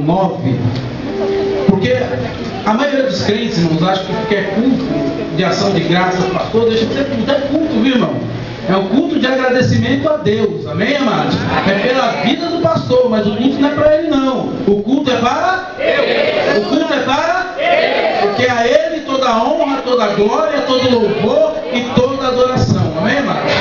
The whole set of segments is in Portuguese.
9, porque a maioria dos crentes, irmãos, acha que qualquer culto de ação de graça, pastor, deixa de ser culto. É culto, viu, irmão? É um culto de agradecimento a Deus, amém, amados? É pela vida do pastor, mas o culto não é para ele, não. O culto é para Deus. O culto é para Deus. Porque a ele toda a honra, toda a glória, todo louvor e toda a adoração, amém, amados?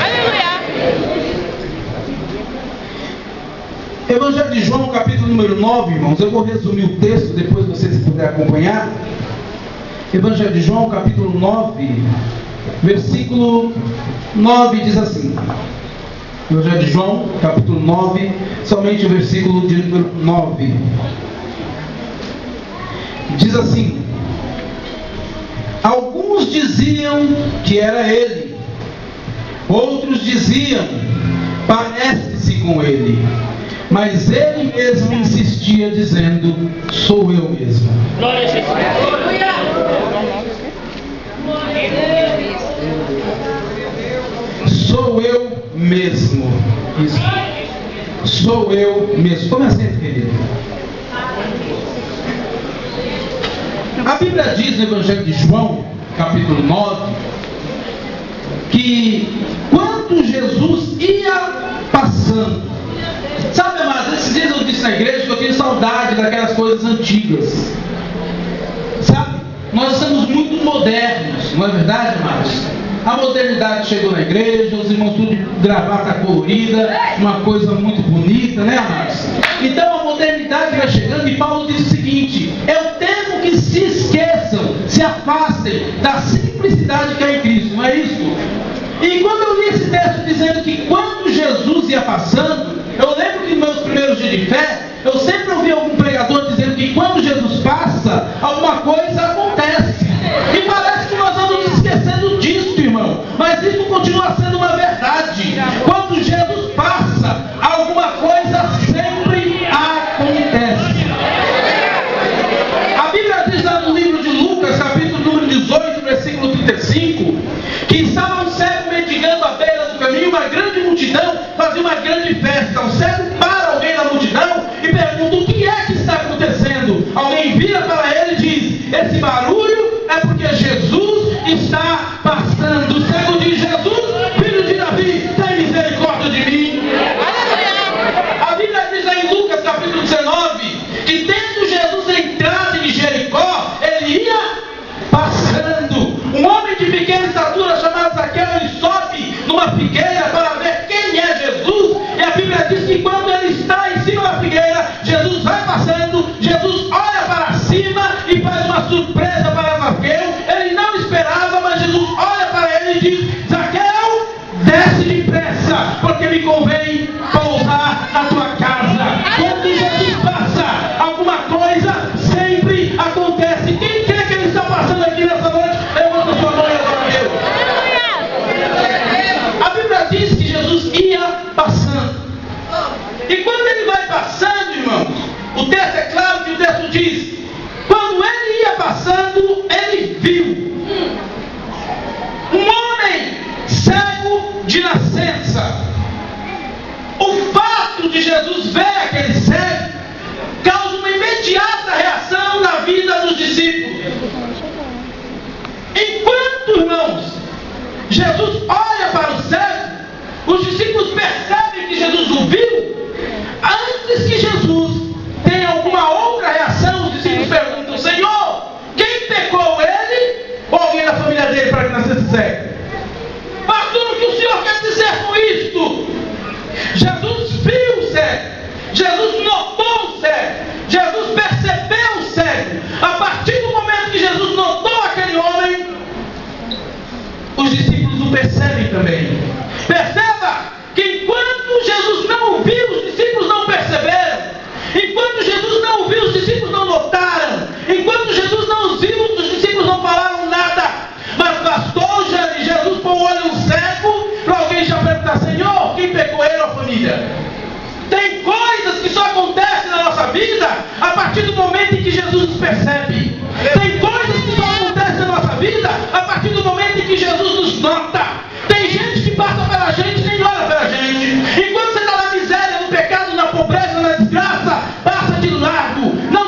Evangelho de João, capítulo número 9, irmãos. Eu vou resumir o texto, depois vocês puderem acompanhar. Evangelho de João, capítulo 9, versículo 9 diz assim. Evangelho de João, capítulo 9, somente o versículo de número 9. Diz assim: alguns diziam que era ele, outros diziam, parece-se com ele. Mas ele mesmo insistia dizendo, sou eu mesmo. Glória a Jesus. Sou eu mesmo. Isso. Sou eu mesmo. Tome assento, querido. A Bíblia diz no Evangelho de João, capítulo 9, que quando Jesus ia passando, sabe, amados, esses dias eu disse na igreja que eu tenho saudade daquelas coisas antigas. Sabe, nós estamos muito modernos, não é verdade, amados? A modernidade chegou na igreja, os irmãos tudo de gravata colorida, uma coisa muito bonita, né, amados? Então a modernidade vai chegando e Paulo diz o seguinte: eu temo que se esqueçam, se afastem da simplicidade que é em Cristo, não é isso? E quando eu li esse texto dizendo que quando Jesus ia passando, eu lembro que nos meus primeiros dias de fé, eu sempre ouvi algum pregador dizendo que quando Jesus passa, alguma coisa acontece. E parece que nós vamos esquecendo disso, irmão. Mas isso continua sendo uma verdade. Quando Jesus passa, alguma coisa sempre acontece. A Bíblia diz lá no livro de Lucas, capítulo número 18, versículo 35, que estava um cego mendigando à beira do caminho, uma grande multidão fazia uma grande festa. O cego para alguém da multidão e pergunta: o que é que está acontecendo? Alguém vira para ele e diz: esse barulho é porque Jesus está passando. O cego diz: Jesus, filho de Davi, tem misericórdia de mim. A Bíblia diz lá em Lucas capítulo 19 que tendo Jesus entrado em Jericó, ele ia passando. Um homem de pequena estatura chamado Zaqueu, ele sobe numa figueira para ver quem é Jesus. E a Bíblia diz que quando ele está em cima da figueira, Jesus vai passando, Jesus olha para cima e faz uma surpresa para Zaqueu. Ele não esperava, mas Jesus olha para ele e diz: Zaqueu, desce depressa, porque me convém pousar na tua casa. Quando Jesus passa, alguma coisa sempre acontece. Quem quer que ele está passando aqui nessa noite? Levanta sua mão e adora a Deus. A Bíblia diz que Jesus ia passando. E quando ele vai passando, irmãos, o texto é claro que o texto diz: quando ele ia passando, ele viu um homem cego de nascença. O fato de Jesus ver aquele cego causa uma imediata reação na vida dos discípulos. Enquanto, irmãos, Jesus olha para o cego, os discípulos percebem que Jesus o viu. Antes que Jesus tenha alguma outra reação, os discípulos perguntam: Senhor, quem pecou, ele ou alguém da família dele para que nascesse cego? Pastor, o que o Senhor quer dizer com isto? Jesus viu o cego, Jesus notou o cego, Jesus percebeu o cego. A partir do momento que Jesus notou aquele homem, os discípulos o percebem também. Perceba que enquanto Jesus não o viu, os discípulos não perceberam. Enquanto Jesus não o viu, os discípulos não notaram. Enquanto Jesus não os viu, os discípulos não falaram nada. Mas bastou Jesus pôr o olho no cego para alguém já perguntar: Senhor, quem pecou, ele ou a família? Tem coisas que só acontecem na nossa vida a partir do momento em que Jesus nos percebe. Tem coisas que só acontecem na nossa vida a partir do momento em que Jesus nos nota. Tem gente que passa pela gente e nem olha pela gente. Enquanto você está na miséria, no pecado, na pobreza, na desgraça, passa de largo. Não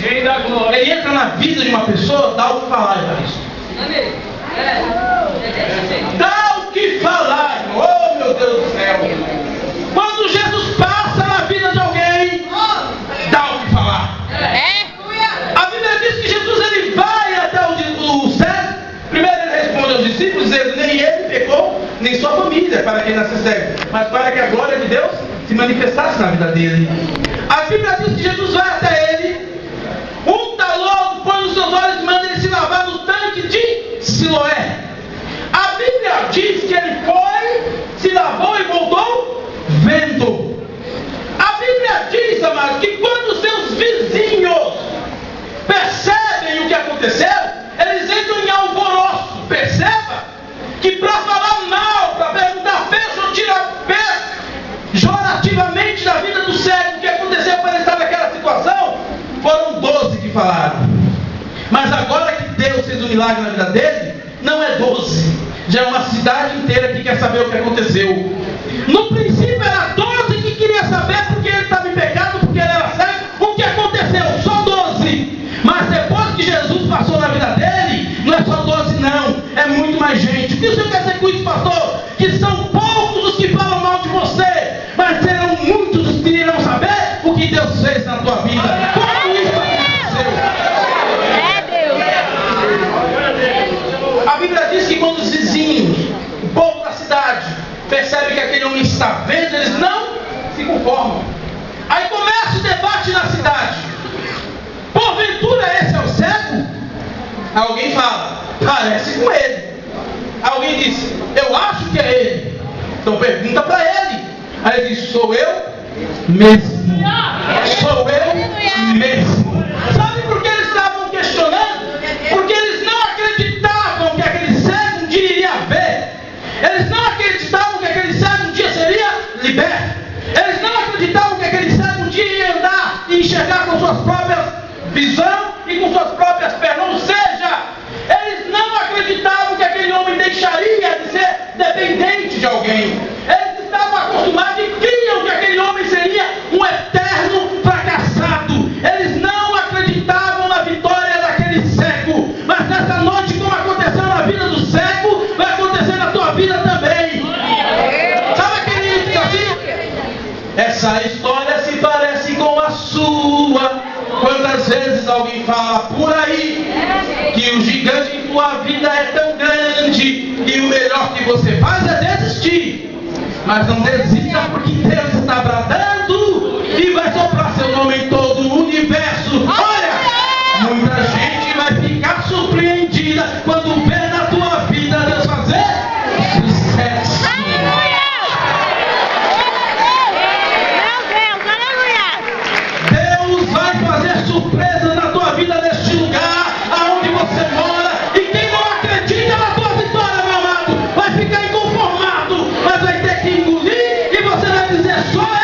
Ele entra na vida de uma pessoa, dá o que falar, Evaristo. Dá o que falar, oh meu Deus do céu. Quando Jesus passa na vida de alguém, dá o que falar. A Bíblia diz que Jesus ele vai até o cego. Primeiro ele responde aos discípulos, dizendo: nem ele pecou, nem sua família, para que nascesse cego, mas para que a glória de Deus se manifestasse na vida dele. A Bíblia diz que Jesus vai até ele, unta logo, põe nos seus olhos e manda ele se lavar no tanque de Siloé. A Bíblia diz que ele foi, se lavou e voltou vendo. A Bíblia diz, amados, que quando os seus vizinhos percebem o que aconteceu, eles entram em alvoroço. Perceba que para falar mal, para perguntar peso ou tirar pejorativamente da vida do cego, o que aconteceu para ele estar naquela situação, foram 12 que falaram. Mas agora que Deus fez um milagre na vida dele, não é 12, já é uma cidade inteira que quer saber o que aconteceu. No princípio era 12 que queria saber porque ele estava em pecado, porque ele era cego, o que aconteceu, só 12. Mas depois que Jesus passou na vida dele, não é só 12 não, é muito mais gente. O que o senhor quer dizer com isso, pastor? Que são poucos os que falam mal de você, mas serão muitos os que irão saber o que Deus fez na tua vida. Como isso aconteceu? A Bíblia diz que quando os vizinhos, o povo da cidade, percebem que aquele homem está vendo, eles não se conformam. Aí começa o debate na cidade. Porventura esse é o cego? Alguém fala: parece com ele. Alguém diz: eu acho que é ele. Então pergunta para ele. Aí ele diz: sou eu mesmo. Sou eu mesmo. Sabe por que eles estavam questionando? Porque eles não acreditavam que aquele cego um dia iria ver. Eles não acreditavam que aquele cego um dia seria liberto. Eles não acreditavam que aquele cego um dia ia andar e enxergar com suas próprias visão e com suas próprias pernas. Ou seja, eles não acreditavam que aquele homem deixaria de ser dependente de alguém. Eles estavam acostumados e criam que aquele homem seria um eterno fracassado. Eles não acreditavam na vitória daquele cego. Mas nessa noite, como aconteceu na vida do cego, vai acontecer na tua vida também. Sabe aquele que diz assim? Essa história se parece com a sua. Quantas vezes alguém fala por aí que o gigante em tua vida é tão grande que o melhor que você faz é desistir. Mas não desista, porque Deus está bradando e vai soprar seu nome em todo o universo. Olha, muita gente vai ficar surpreendida quando vê na tua vida Deus fazer sucesso. Surpresa na tua vida neste lugar aonde você mora, e quem não acredita na tua vitória, meu amado, vai ficar inconformado, mas vai ter que engolir, e você vai dizer: só